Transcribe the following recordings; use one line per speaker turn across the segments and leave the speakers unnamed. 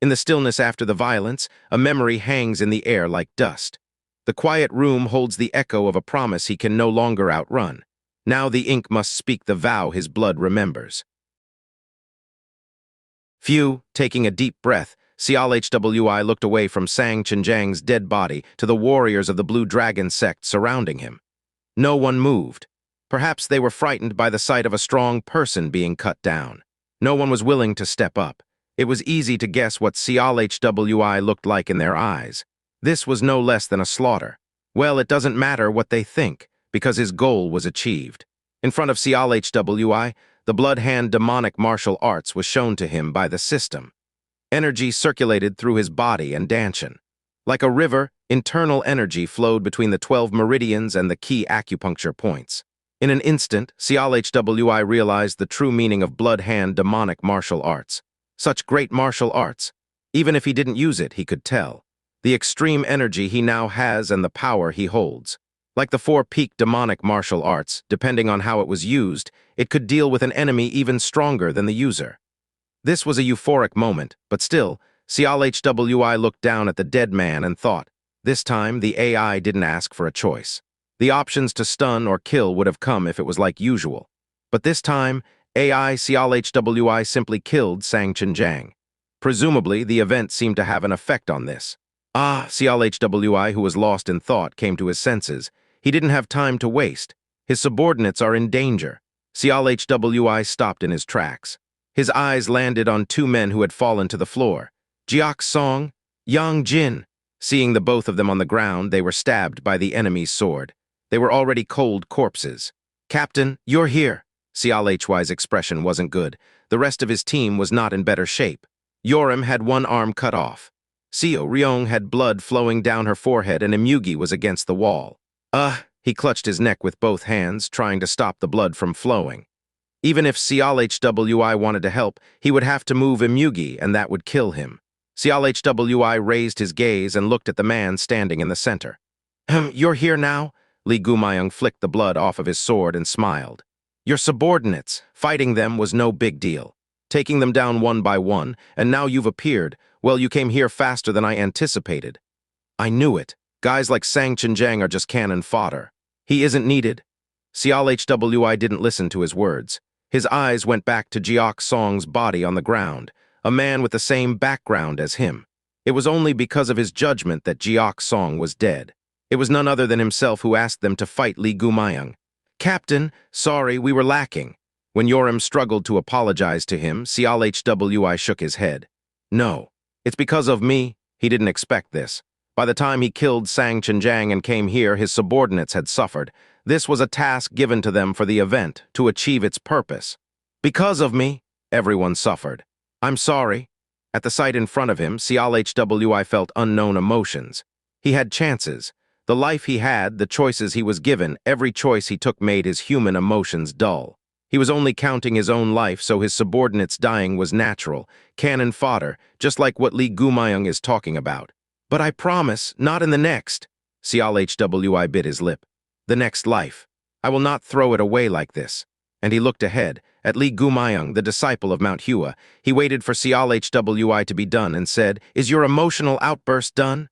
In the stillness after the violence, a memory hangs in the air like dust. The quiet room holds the echo of a promise he can no longer outrun. Now the ink must speak the vow his blood remembers. Phew, taking a deep breath, Seol-Hwi looked away from Sang Cheon-jang's dead body to the warriors of the Blue Dragon Sect surrounding him. No one moved. Perhaps they were frightened by the sight of a strong person being cut down. No one was willing to step up. It was easy to guess what Seol-Hwi looked like in their eyes. This was no less than a slaughter. Well, it doesn't matter what they think, because his goal was achieved. In front of Seol-Hwi, the blood hand demonic martial arts was shown to him by the system. Energy circulated through his body and Danshan. Like a river, internal energy flowed between the 12 meridians and the key acupuncture points. In an instant, Seol-Hwi realized the true meaning of blood hand demonic martial arts. Such great martial arts. Even if he didn't use it, he could tell. The extreme energy he now has and the power he holds. Like the 4-peak demonic martial arts, depending on how it was used, it could deal with an enemy even stronger than the user. This was a euphoric moment, but still, Seol-Hwi looked down at the dead man and thought, this time the AI didn't ask for a choice. The options to stun or kill would have come if it was like usual. But this time, AI Seol-Hwi simply killed Sang Cheon-jang. Presumably, the event seemed to have an effect on this. Seol-Hwi, who was lost in thought, came to his senses. He didn't have time to waste. His subordinates are in danger. Seol-Hwi stopped in his tracks. His eyes landed on 2 men who had fallen to the floor. Jiak Song, Yang Jin. Seeing the both of them on the ground, they were stabbed by the enemy's sword. They were already cold corpses. Captain, you're here. Seol-Hwi's expression wasn't good. The rest of his team was not in better shape. Yoram had one arm cut off. Seo-Ryong had blood flowing down her forehead and Immugi was against the wall. He clutched his neck with both hands, trying to stop the blood from flowing. Even if Seol-Hwi wanted to help, he would have to move Immugi and that would kill him. Seol-Hwi raised his gaze and looked at the man standing in the center. You're here now? Lee Gumayung flicked the blood off of his sword and smiled. Your subordinates. Fighting them was no big deal. Taking them down one by one, and now you've appeared. Well, you came here faster than I anticipated. I knew it. Guys like Sang Cheon-jang are just cannon fodder. He isn't needed. Seol-Hwi didn't listen to his words. His eyes went back to Jiak Song's body on the ground, a man with the same background as him. It was only because of his judgment that Jiak Song was dead. It was none other than himself who asked them to fight Lee Gumayung. Captain, sorry, we were lacking. When Yoram struggled to apologize to him, Seol-Hwi shook his head. No, it's because of me. He didn't expect this. By the time he killed Sang Cheon-jang and came here, his subordinates had suffered. This was a task given to them for the event, to achieve its purpose. Because of me, everyone suffered. I'm sorry. At the sight in front of him, Seol-Hwi felt unknown emotions. He had chances. The life he had, the choices he was given, every choice he took made his human emotions dull. He was only counting his own life, so his subordinates dying was natural, cannon fodder, just like what Lee Gumayung is talking about. But I promise, not in the next. Seol-Hwi bit his lip. The next life. I will not throw it away like this. And he looked ahead, at Lee Gumayung, the disciple of Mount Hua. He waited for Seol-Hwi to be done and said, Is your emotional outburst done?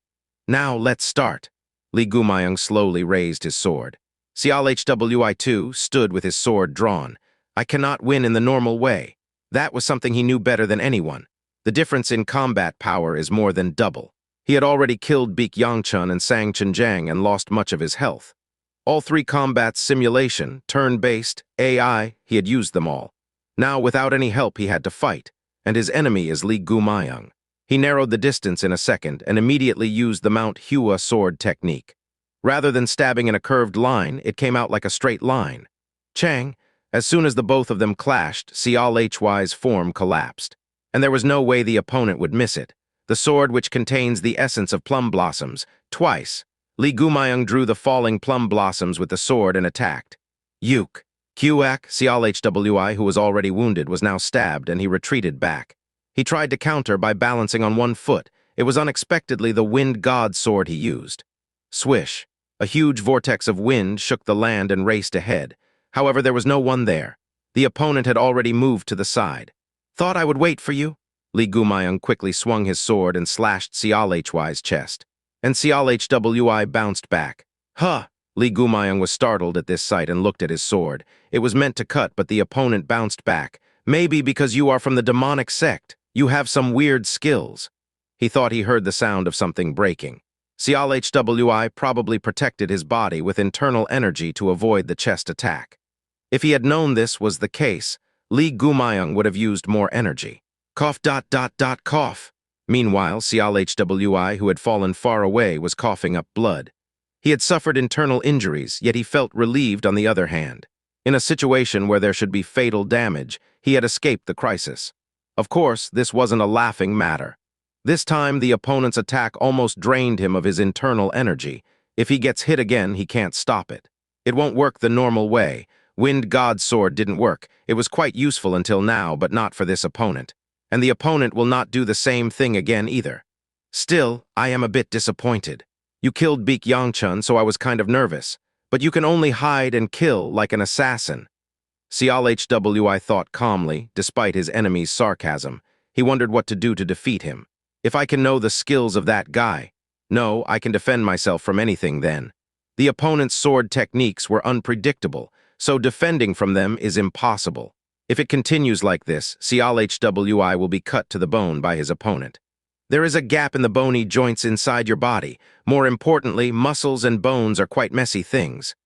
Now let's start. Lee Gumayung slowly raised his sword. Seol-Hwi too stood with his sword drawn. I cannot win in the normal way. That was something he knew better than anyone. The difference in combat power is more than double. He had already killed Baek Yangchun and Sang Cheon-jang and lost much of his health. All 3 combats simulation, turn-based, AI, he had used them all. Now, without any help, he had to fight, and his enemy is Lee Gumayung. He narrowed the distance in a second and immediately used the Mount Hua sword technique. Rather than stabbing in a curved line, it came out like a straight line. Chang, as soon as the both of them clashed, Seol-Hwi's form collapsed. And there was no way the opponent would miss it. The sword which contains the essence of plum blossoms, twice. Lee Gumayung drew the falling plum blossoms with the sword and attacked. Yuk. Kuak, Seol-Hwi, who was already wounded, was now stabbed and he retreated back. He tried to counter by balancing on one foot. It was unexpectedly the wind god sword he used. Swish. A huge vortex of wind shook the land and raced ahead. However, there was no one there. The opponent had already moved to the side. Thought I would wait for you? Li Gumayang quickly swung his sword and slashed Seol-Hwi's chest. And Seol-Hwi bounced back. Huh! Li Gumayang was startled at this sight and looked at his sword. It was meant to cut, but the opponent bounced back. Maybe because you are from the demonic sect. You have some weird skills. He thought he heard the sound of something breaking. Seol-Hwi probably protected his body with internal energy to avoid the chest attack. If he had known this was the case, Li Gumayang would have used more energy. Cough ... cough. Meanwhile, Seol-Hwi, who had fallen far away, was coughing up blood. He had suffered internal injuries, yet he felt relieved on the other hand. In a situation where there should be fatal damage, he had escaped the crisis. Of course, this wasn't a laughing matter. This time, the opponent's attack almost drained him of his internal energy. If he gets hit again, he can't stop it. It won't work the normal way. Wind God's sword didn't work. It was quite useful until now, but not for this opponent. And the opponent will not do the same thing again either. Still, I am a bit disappointed. You killed Baek Yongchun, so I was kind of nervous. But you can only hide and kill like an assassin. Seol-Hwi thought calmly, despite his enemy's sarcasm. He wondered what to do to defeat him. If I can know the skills of that guy. No, I can defend myself from anything then. The opponent's sword techniques were unpredictable, so defending from them is impossible. If it continues like this, Seol-Hwi will be cut to the bone by his opponent. There is a gap in the bony joints inside your body. More importantly, muscles and bones are quite messy things.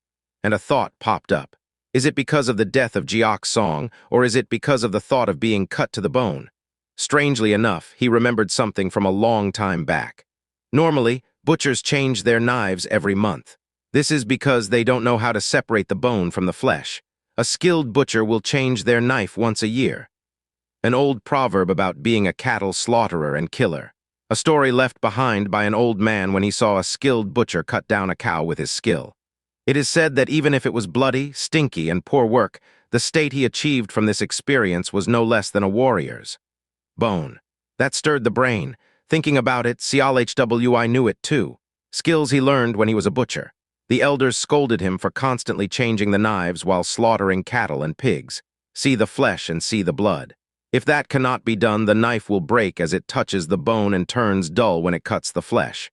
And a thought popped up. Is it because of the death of Jiok Song, or is it because of the thought of being cut to the bone? Strangely enough, he remembered something from a long time back. Normally, butchers change their knives every month. This is because they don't know how to separate the bone from the flesh. A skilled butcher will change their knife once a year. An old proverb about being a cattle slaughterer and killer. A story left behind by an old man when he saw a skilled butcher cut down a cow with his skill. It is said that even if it was bloody, stinky, and poor work, the state he achieved from this experience was no less than a warrior's. Bone. That stirred the brain. Thinking about it, Seol-Hwi knew it too. Skills he learned when he was a butcher. The elders scolded him for constantly changing the knives while slaughtering cattle and pigs. See the flesh and see the blood. If that cannot be done, the knife will break as it touches the bone and turns dull when it cuts the flesh.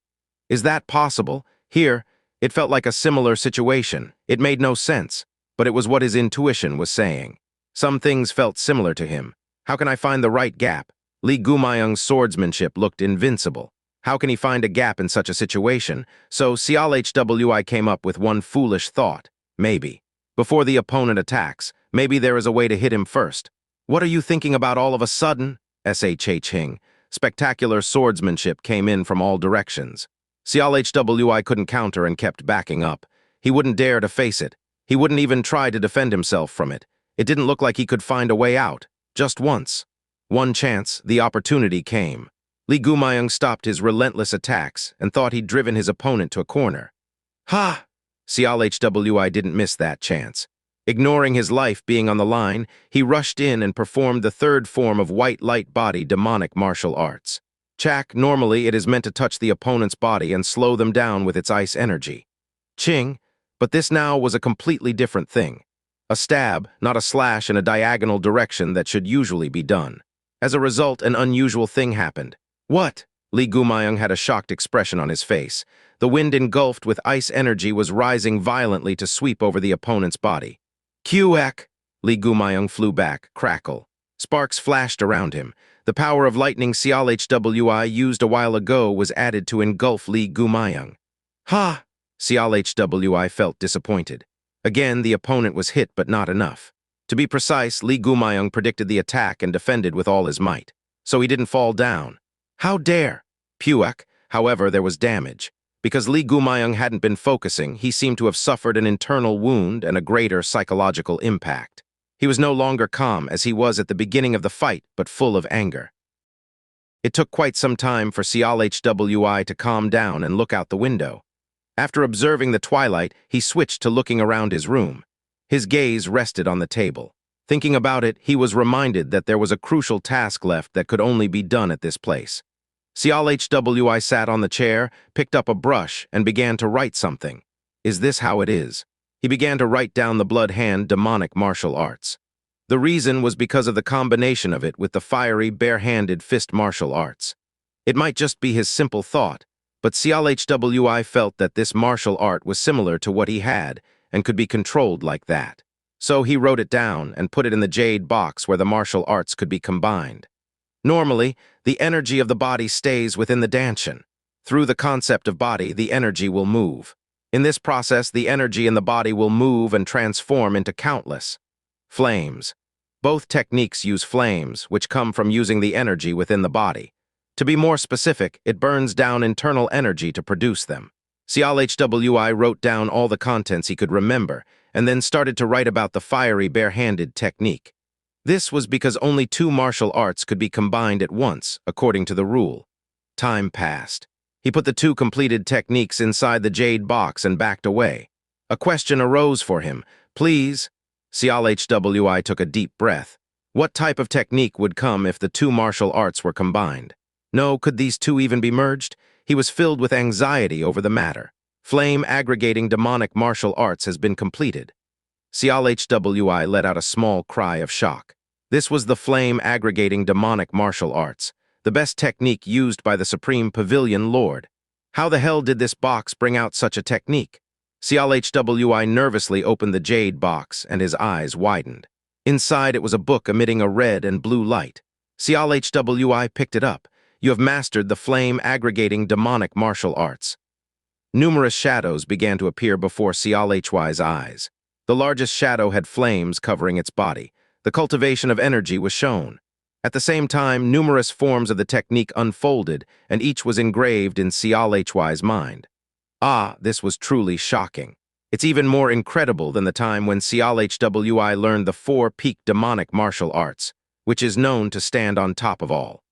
Is that possible? Here, it felt like a similar situation. It made no sense, but it was what his intuition was saying. Some things felt similar to him. How can I find the right gap? Li Gumayang's swordsmanship looked invincible. How can he find a gap in such a situation? So Seol-Hwi came up with one foolish thought. Maybe. Before the opponent attacks, maybe there is a way to hit him first. What are you thinking about all of a sudden? Shing. Spectacular swordsmanship came in from all directions. Seol-Hwi couldn't counter and kept backing up. He wouldn't dare to face it. He wouldn't even try to defend himself from it. It didn't look like he could find a way out. Just once. One chance, the opportunity came. Li Gumayang stopped his relentless attacks and thought he'd driven his opponent to a corner. Ha! Seol-Hwi didn't miss that chance. Ignoring his life being on the line, he rushed in and performed the third form of white light body demonic martial arts. Chak, normally it is meant to touch the opponent's body and slow them down with its ice energy. Ching, but this now was a completely different thing. A stab, not a slash in a diagonal direction that should usually be done. As a result, an unusual thing happened. What? Li Gumayang had a shocked expression on his face. The wind engulfed with ice energy was rising violently to sweep over the opponent's body. Q-ek! Li Gumayang flew back, crackle. Sparks flashed around him. The power of lightning Seol-Hwi used a while ago was added to engulf Li Gumayang. Ha! Seol-Hwi felt disappointed. Again, the opponent was hit, but not enough. To be precise, Li Gumayang predicted the attack and defended with all his might. So he didn't fall down. How dare! Puek, however, there was damage. Because Li Gumayang hadn't been focusing, he seemed to have suffered an internal wound and a greater psychological impact. He was no longer calm as he was at the beginning of the fight, but full of anger. It took quite some time for Seol-Hwi to calm down and look out the window. After observing the twilight, he switched to looking around his room. His gaze rested on the table. Thinking about it, he was reminded that there was a crucial task left that could only be done at this place. Seol-Hwi sat on the chair, picked up a brush, and began to write something. Is this how it is? He began to write down the blood hand demonic martial arts. The reason was because of the combination of it with the fiery, bare-handed fist martial arts. It might just be his simple thought, but Seol-Hwi felt that this martial art was similar to what he had and could be controlled like that. So he wrote it down and put it in the jade box where the martial arts could be combined. Normally, the energy of the body stays within the danshin. Through the concept of body, the energy will move. In this process, the energy in the body will move and transform into countless flames. Both techniques use flames, which come from using the energy within the body. To be more specific, it burns down internal energy to produce them. Seol-Hwi wrote down all the contents he could remember and then started to write about the fiery bare-handed technique. This was because only two martial arts could be combined at once, according to the rule. Time passed. He put the two completed techniques inside the jade box and backed away. A question arose for him. Please? Seol-Hwi took a deep breath. What type of technique would come if the two martial arts were combined? No, could these two even be merged? He was filled with anxiety over the matter. Flame aggregating demonic martial arts has been completed. Seol-Hwi let out a small cry of shock. This was the flame aggregating demonic martial arts, the best technique used by the Supreme Pavilion Lord. How the hell did this box bring out such a technique? Seol-Hwi nervously opened the jade box and his eyes widened. Inside it was a book emitting a red and blue light. Seol-Hwi picked it up. You have mastered the flame aggregating demonic martial arts. Numerous shadows began to appear before Seol-Hwi's eyes. The largest shadow had flames covering its body. The cultivation of energy was shown. At the same time, numerous forms of the technique unfolded, and each was engraved in Seol-Hwi's mind. Ah, this was truly shocking. It's even more incredible than the time when Seol-Hwi learned the four-peak demonic martial arts, which is known to stand on top of all.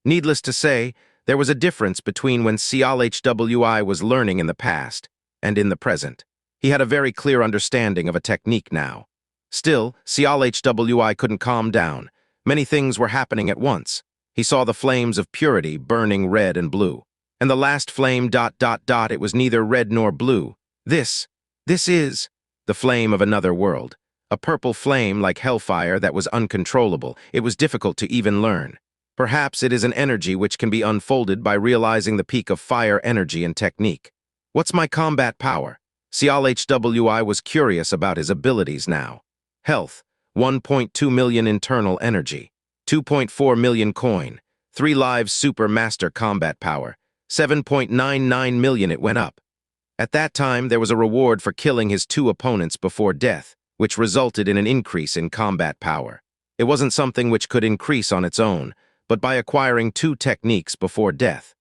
Needless to say, there was a difference between when Seol-Hwi was learning in the past and in the present. He had a very clear understanding of a technique now. Still, Seol-Hwi couldn't calm down. Many things were happening at once. He saw the flames of purity burning red and blue. And the last flame ... it was neither red nor blue. This is the flame of another world. A purple flame like hellfire that was uncontrollable. It was difficult to even learn. Perhaps it is an energy which can be unfolded by realizing the peak of fire energy and technique. What's my combat power? Seol-Hwi was curious about his abilities now. Health, 1.2 million internal energy, 2.4 million coin, 3 lives super master combat power, 7.99 million it went up. At that time, there was a reward for killing his two opponents before death, which resulted in an increase in combat power. It wasn't something which could increase on its own, but by acquiring two techniques before death.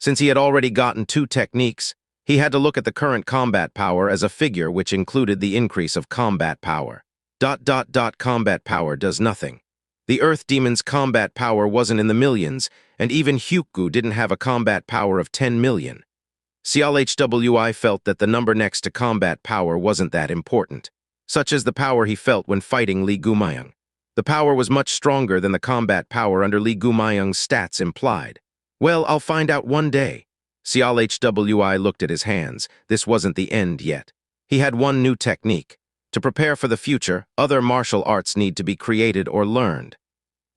Since he had already gotten two techniques, he had to look at the current combat power as a figure which included the increase of combat power. ... Combat power does nothing. The Earth Demon's combat power wasn't in the millions, and even Hyukgu didn't have a combat power of 10 million. Seol-Hwi felt that the number next to combat power wasn't that important, such as the power he felt when fighting Lee Gumayang. The power was much stronger than the combat power under Lee Gumayang's stats implied. Well, I'll find out one day. Seol-Hwi looked at his hands. This wasn't the end yet. He had one new technique. To prepare for the future, other martial arts need to be created or learned.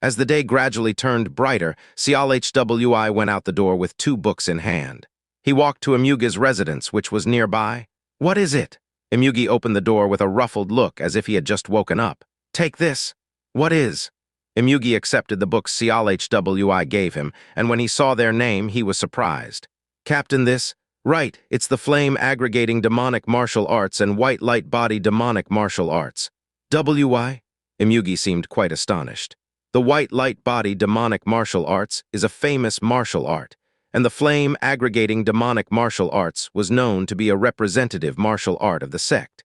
As the day gradually turned brighter, Seol-Hwi went out the door with two books in hand. He walked to Imugi's residence, which was nearby. What is it? Imugi opened the door with a ruffled look as if he had just woken up. Take this. What is? Imugi accepted the books Seol-Hwi gave him, and when he saw their name, he was surprised. Captain, this? Right, it's the flame aggregating demonic martial arts and white light body demonic martial arts. WY? Imugi seemed quite astonished. The white light body demonic martial arts is a famous martial art, and the flame aggregating demonic martial arts was known to be a representative martial art of the sect.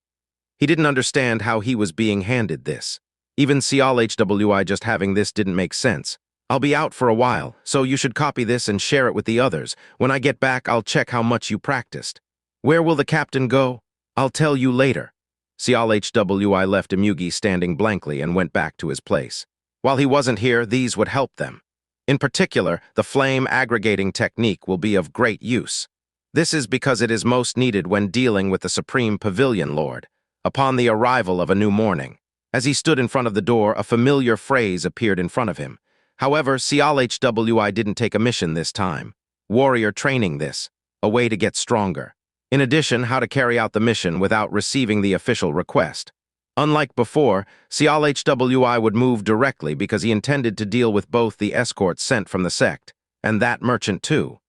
He didn't understand how he was being handed this. Even Seol-Hwi just having this didn't make sense. I'll be out for a while, so you should copy this and share it with the others. When I get back, I'll check how much you practiced. Where will the captain go? I'll tell you later. Seol-Hwi left Imugi standing blankly and went back to his place. While he wasn't here, these would help them. In particular, the flame aggregating technique will be of great use. This is because it is most needed when dealing with the Supreme Pavilion Lord, upon the arrival of a new morning. As he stood in front of the door, a familiar phrase appeared in front of him. However, Seol-Hwi didn't take a mission this time. Warrior training this, a way to get stronger. In addition, how to carry out the mission without receiving the official request. Unlike before, Seol-Hwi would move directly because he intended to deal with both the escorts sent from the sect, and that merchant too.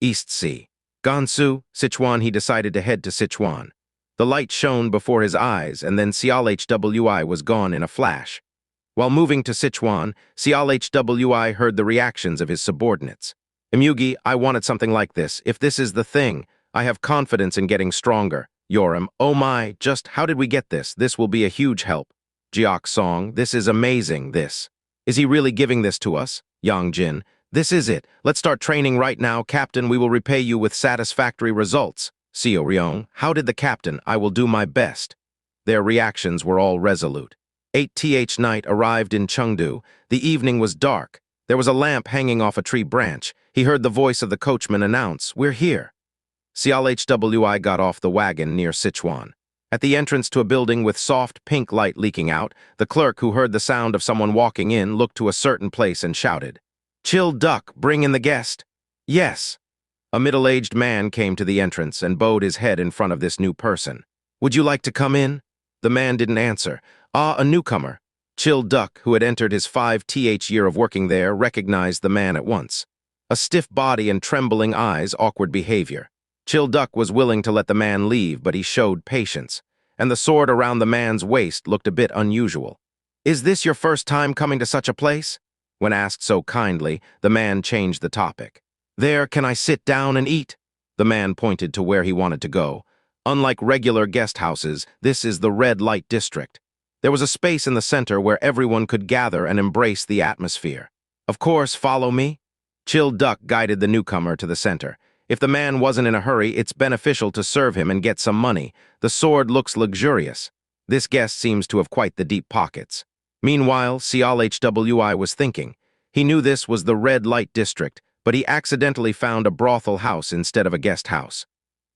East Sea. Gansu, Sichuan. He decided to head to Sichuan. The light shone before his eyes, and then Seol-Hwi was gone in a flash. While moving to Sichuan, Seol-Hwi heard the reactions of his subordinates. Imugi, I wanted something like this. If this is the thing, I have confidence in getting stronger. Yoram, oh my, just how did we get this? This will be a huge help. Jiok Song, this is amazing, this. Is he really giving this to us? Yang Jin, this is it. Let's start training right now, Captain. We will repay you with satisfactory results. Seo Ryong, how did the captain? I will do my best. Their reactions were all resolute. 8th night arrived in Chengdu. The evening was dark. There was a lamp hanging off a tree branch. He heard the voice of the coachman announce, "We're here." Seol-Hwi got off the wagon near Sichuan. At the entrance to a building with soft pink light leaking out, the clerk who heard the sound of someone walking in looked to a certain place and shouted, "Chill duck, bring in the guest." "Yes." A middle-aged man came to the entrance and bowed his head in front of this new person. "Would you like to come in?" The man didn't answer. "Ah, a newcomer." Chill Duck, who had entered his 5th year of working there, recognized the man at once. A stiff body and trembling eyes, awkward behavior. Chill Duck was willing to let the man leave, but he showed patience, and the sword around the man's waist looked a bit unusual. "Is this your first time coming to such a place?" When asked so kindly, the man changed the topic. "There, can I sit down and eat?" The man pointed to where he wanted to go. Unlike regular guest houses, this is the red light district. There was a space in the center where everyone could gather and embrace the atmosphere. "Of course, follow me." Chill Duck guided the newcomer to the center. If the man wasn't in a hurry, it's beneficial to serve him and get some money. The sword looks luxurious. This guest seems to have quite the deep pockets. Meanwhile, Seol-Hwi was thinking. He knew this was the red light district, but he accidentally found a brothel house instead of a guest house.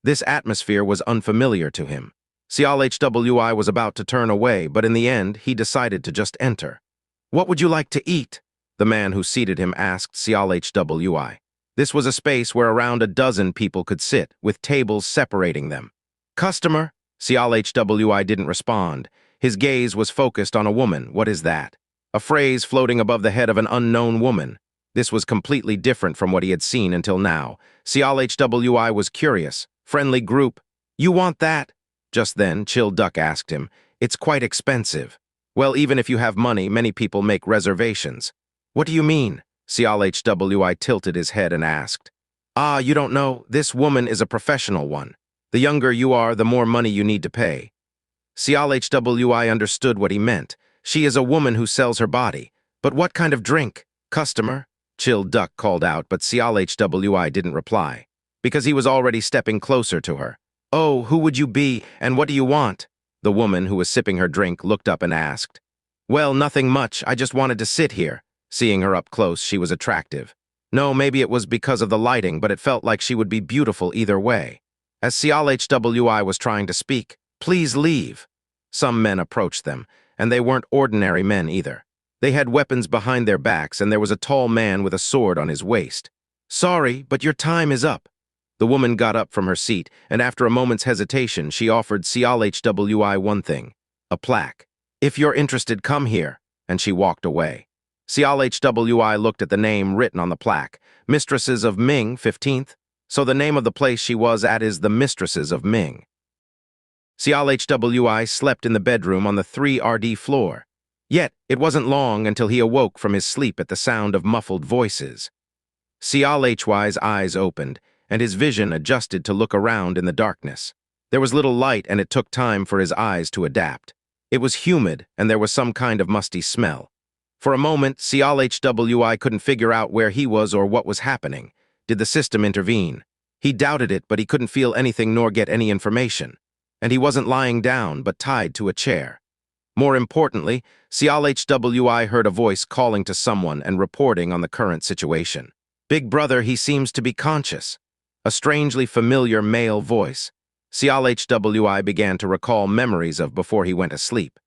This atmosphere was unfamiliar to him. Seol-Hwi was about to turn away, but in the end, he decided to just enter. "What would you like to eat?" the man who seated him asked Seol-Hwi. This was a space where around a dozen people could sit, with tables separating them. "Customer?" Seol-Hwi didn't respond. His gaze was focused on a woman. "What is that?" A phrase floating above the head of an unknown woman. This was completely different from what he had seen until now. Seol-Hwi was curious. "Friendly group. You want that?" Just then, Chill Duck asked him, "It's quite expensive." "Well, even if you have money, many people make reservations." "What do you mean?" Seol-Hwi tilted his head and asked. "Ah, you don't know. This woman is a professional one. The younger you are, the more money you need to pay." Seol-Hwi understood what he meant. She is a woman who sells her body. "But what kind of drink?" "Customer?" Chill Duck called out, but Seol-Hwi didn't reply, because he was already stepping closer to her. "Oh, who would you be, and what do you want?" The woman, who was sipping her drink, looked up and asked. "Well, nothing much. I just wanted to sit here." Seeing her up close, she was attractive. No, maybe it was because of the lighting, but it felt like she would be beautiful either way. As Seol-Hwi was trying to speak, "Please leave." Some men approached them, and they weren't ordinary men either. They had weapons behind their backs, and there was a tall man with a sword on his waist. "Sorry, but your time is up." The woman got up from her seat, and after a moment's hesitation, she offered Seol-Hwi one thing, a plaque. "If you're interested, come here," and she walked away. Seol-Hwi looked at the name written on the plaque, Mistresses of Ming, 15th, so the name of the place she was at is the Mistresses of Ming. Seol-Hwi slept in the bedroom on the 3rd floor. Yet, it wasn't long until he awoke from his sleep at the sound of muffled voices. Seol-Hwi's eyes opened, and his vision adjusted to look around in the darkness. There was little light, and it took time for his eyes to adapt. It was humid, and there was some kind of musty smell. For a moment, Seol-Hwi couldn't figure out where he was or what was happening. Did the system intervene? He doubted it, but he couldn't feel anything nor get any information. And he wasn't lying down, but tied to a chair. More importantly, Seol-Hwi heard a voice calling to someone and reporting on the current situation. "Big brother, he seems to be conscious." A strangely familiar male voice. Seol-Hwi began to recall memories of before he went asleep.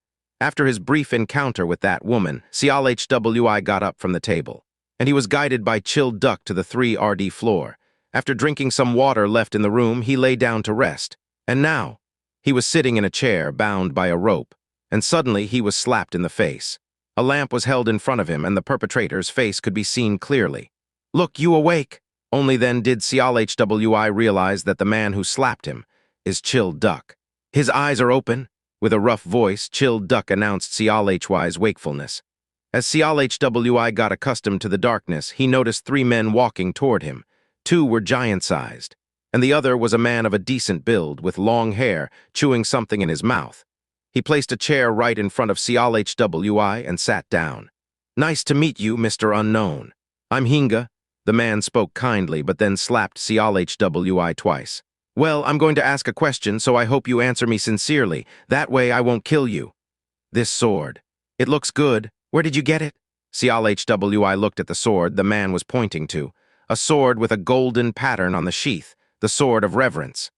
After his brief encounter with that woman, Seol-Hwi got up from the table, and he was guided by Chill Duck to the 3RD floor. After drinking some water left in the room, he lay down to rest. And now, he was sitting in a chair, bound by a rope, and suddenly he was slapped in the face. A lamp was held in front of him, and the perpetrator's face could be seen clearly. "Look, you awake!" Only then did Seol-Hwi realize that the man who slapped him is Chill Duck. "His eyes are open." With a rough voice, Chill Duck announced Seol-Hwi's wakefulness. As Seol-Hwi got accustomed to the darkness, he noticed 3 men walking toward him. 2 were giant-sized, and the other was a man of a decent build, with long hair, chewing something in his mouth. He placed a chair right in front of Seol-Hwi and sat down. "Nice to meet you, Mr. Unknown. I'm Hinga." The man spoke kindly, but then slapped Seol-Hwi twice. "Well, I'm going to ask a question, so I hope you answer me sincerely. That way I won't kill you." "This sword. It looks good. Where did you get it?" Seol-Hwi looked at the sword the man was pointing to. A sword with a golden pattern on the sheath, the sword of reverence.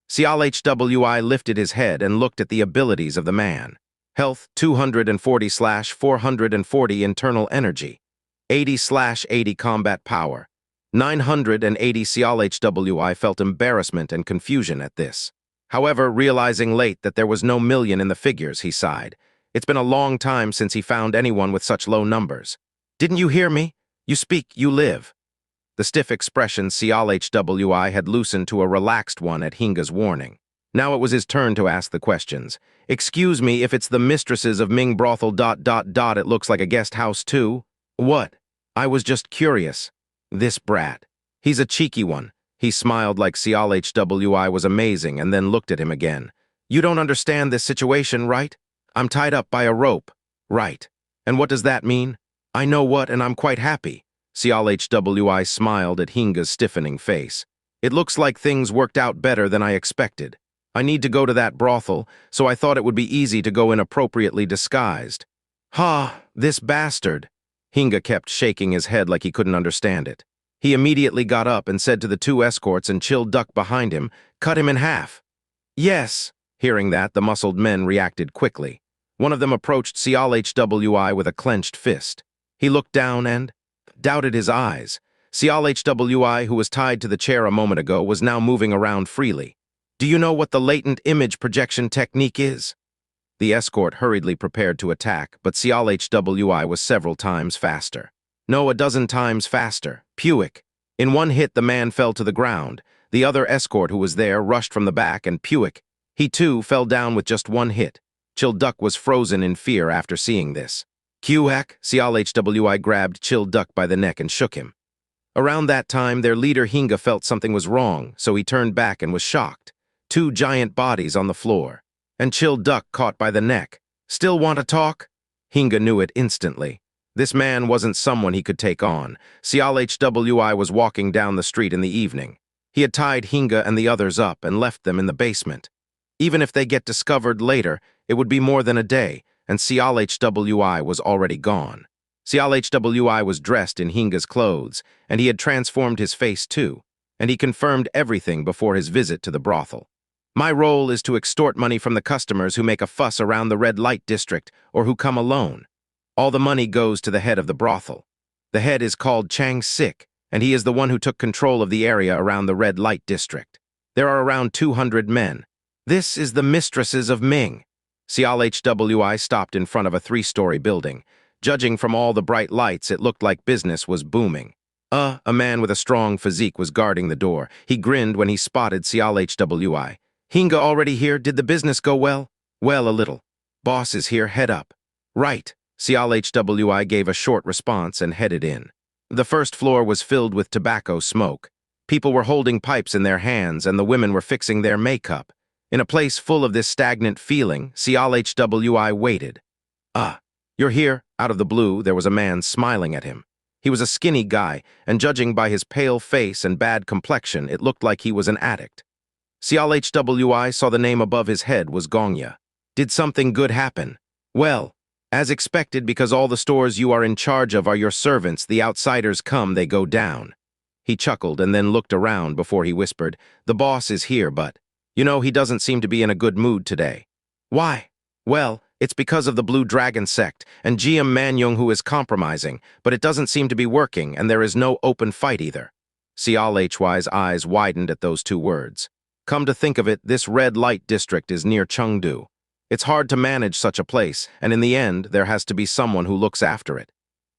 Seol-Hwi lifted his head and looked at the abilities of the man. Health 240/440 internal energy, 80/80 combat power, 980. Seol-Hwi felt embarrassment and confusion at this. However, realizing late that there was no million in the figures, he sighed. It's been a long time since he found anyone with such low numbers. "Didn't you hear me? You speak, you live." The stiff expression Seol-Hwi had loosened to a relaxed one at Hinga's warning. Now it was his turn to ask the questions. "Excuse me, if it's the mistresses of Ming brothel ... It looks like a guest house too." "What? I was just curious." "This brat. He's a cheeky one." He smiled like Seol-Hwi was amazing and then looked at him again. "You don't understand this situation, right? I'm tied up by a rope." "Right. And what does that mean?" "I know what, and I'm quite happy." Seol-Hwi smiled at Hinga's stiffening face. "It looks like things worked out better than I expected. I need to go to that brothel, so I thought it would be easy to go inappropriately disguised." "Ha, this bastard." Hinga kept shaking his head like he couldn't understand it. He immediately got up and said to the 2 escorts and Chill Duck behind him, "Cut him in half." "Yes." Hearing that, the muscled men reacted quickly. One of them approached Seol-Hwi with a clenched fist. He looked down and doubted his eyes. Seol-Hwi, who was tied to the chair a moment ago, was now moving around freely. "Do you know what the latent image projection technique is?" The escort hurriedly prepared to attack, but Seol-Hwi was several times faster. No, a dozen times faster. Puick. In one hit, the man fell to the ground. The other escort who was there rushed from the back, and Puick, he too, fell down with just one hit. Chill Duck was frozen in fear after seeing this. "Puick!" Seol-Hwi grabbed Chill Duck by the neck and shook him. Around that time, their leader Hinga felt something was wrong, so he turned back and was shocked. 2 giant bodies on the floor, and Chill Duck caught by the neck. "Still want to talk?" Hinga knew it instantly. This man wasn't someone he could take on. Seol-Hwi was walking down the street in the evening. He had tied Hinga and the others up and left them in the basement. Even if they get discovered later, it would be more than a day, and Seol-Hwi was already gone. Seol-Hwi was dressed in Hinga's clothes, and he had transformed his face too, and he confirmed everything before his visit to the brothel. "My role is to extort money from the customers who make a fuss around the red light district or who come alone. All the money goes to the head of the brothel. The head is called Chang Sik, and he is the one who took control of the area around the red light district. There are around 200 men. This is the mistresses of Ming." Seol-Hwi stopped in front of a 3-story building. Judging from all the bright lights, it looked like business was booming. A man with a strong physique was guarding the door. He grinned when he spotted Seol-Hwi. "Hinga already here? Did the business go well?" "Well, a little. Boss is here, head up." "Right." Seol-Hwi gave a short response and headed in. The first floor was filled with tobacco smoke. People were holding pipes in their hands, and the women were fixing their makeup. In a place full of this stagnant feeling, Seol-Hwi waited. You're here?" Out of the blue, there was a man smiling at him. He was a skinny guy, and judging by his pale face and bad complexion, it looked like he was an addict. Seol-Hwi saw the name above his head was Gongya. "Did something good happen?" "Well, as expected, because all the stores you are in charge of are your servants, the outsiders come, they go down." He chuckled and then looked around before he whispered, "The boss is here, but, you know, he doesn't seem to be in a good mood today." "Why?" "Well, It's because of the Blue Dragon Sect and GM Manyong who is compromising, but it doesn't seem to be working and there is no open fight either. Seol-Hwi's eyes widened at those two words. Come to think of it, this red light district is near Chengdu. It's hard to manage such a place, and in the end, there has to be someone who looks after it.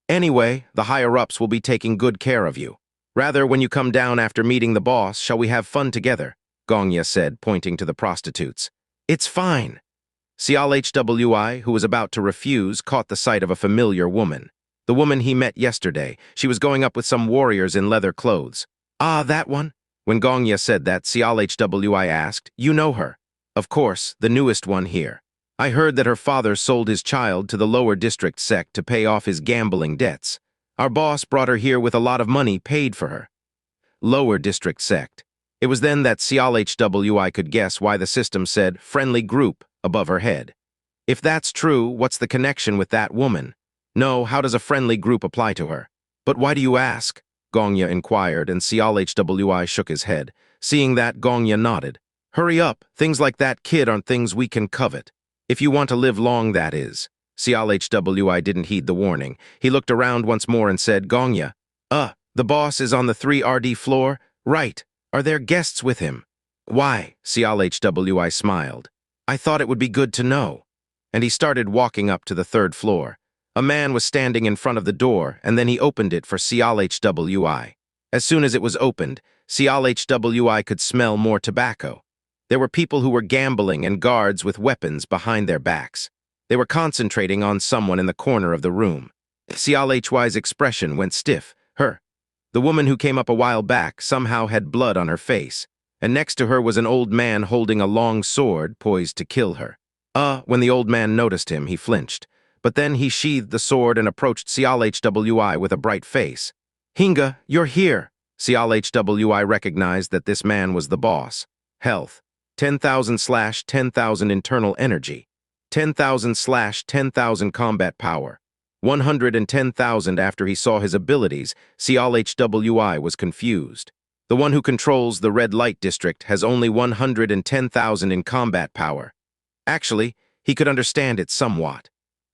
Anyway, the higher-ups will be taking good care of you. Rather, when you come down after meeting the boss, shall we have fun together? Gongya said, pointing to the prostitutes. It's fine. Seol-Hwi, who was about to refuse, caught the sight of a familiar woman. The woman he met yesterday. She was going up with some warriors in leather clothes. Ah, that one? When Gongya said that, Seol-Hwi asked, You know her? Of course, the newest one here. I heard that her father sold his child to the lower district sect to pay off his gambling debts. Our boss brought her here with a lot of money paid for her. Lower district sect. It was then that Seol-Hwi could guess why the system said friendly group above her head. If that's true, what's the connection with that woman? No, how does a friendly group apply to her? But why do you ask? Gongya inquired, and Seol-Hwi shook his head. Seeing that, Gongya nodded. Hurry up, things like that kid aren't things we can covet. If you want to live long, that is. Seol-Hwi didn't heed the warning. He looked around once more and said, Gongya, the boss is on the 3RD floor? Right. Are there guests with him? Why? Seol-Hwi smiled. I thought it would be good to know. And he started walking up to the 3rd floor. A man was standing in front of the door, and then he opened it for Seol-Hwi. As soon as it was opened, Seol-Hwi could smell more tobacco. There were people who were gambling and guards with weapons behind their backs. They were concentrating on someone in the corner of the room. Seol-Hwi's expression went stiff. Her. The woman who came up a while back somehow had blood on her face, and next to her was an old man holding a long sword poised to kill her. When the old man noticed him, he flinched. But then he sheathed the sword and approached Seol-Hwi with a bright face. Hinga, you're here. Seol-Hwi recognized that this man was the boss. Health. 10,000/10,000 internal energy. 10,000/10,000 combat power. 110,000 after he saw his abilities, Seol-Hwi was confused. The one who controls the red light district has only 110,000 in combat power. Actually, he could understand it somewhat.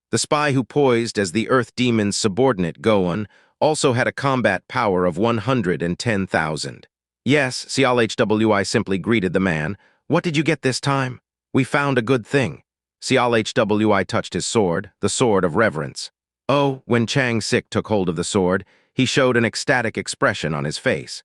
The spy who posed as the Earth Demon's subordinate, Goon, also had a combat power of 110,000. Yes, Seol-Hwi simply greeted the man. What did you get this time? We found a good thing. Seol-Hwi touched his sword, the sword of reverence. Oh, when Chang Sik took hold of the sword, he showed an ecstatic expression on his face.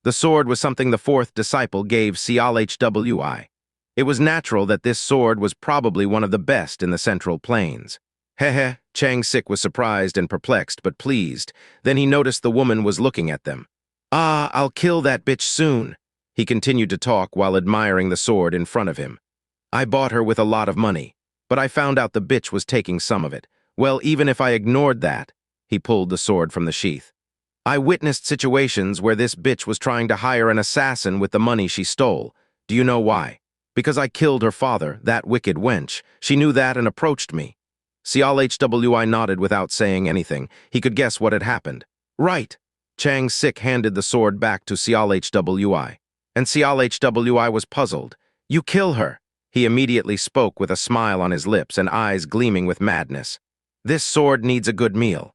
The sword was something the 4th disciple gave Seol-Hwi. It was natural that this sword was probably one of the best in the Central Plains. Heh, Chang Sik was surprised and perplexed, but pleased. Then he noticed the woman was looking at them. I'll kill that bitch soon. He continued to talk while admiring the sword in front of him. I bought her with a lot of money, but I found out the bitch was taking some of it. Well, even if I ignored that, he pulled the sword from the sheath. I witnessed situations where this bitch was trying to hire an assassin with the money she stole. Do you know why? Because I killed her father, that wicked wench. She knew that and approached me. Seol-Hwi nodded without saying anything. He could guess what had happened. Right. Chang Sik handed the sword back to Seol-Hwi. And Seol-Hwi was puzzled. You kill her. He immediately spoke with a smile on his lips and eyes gleaming with madness. This sword needs a good meal.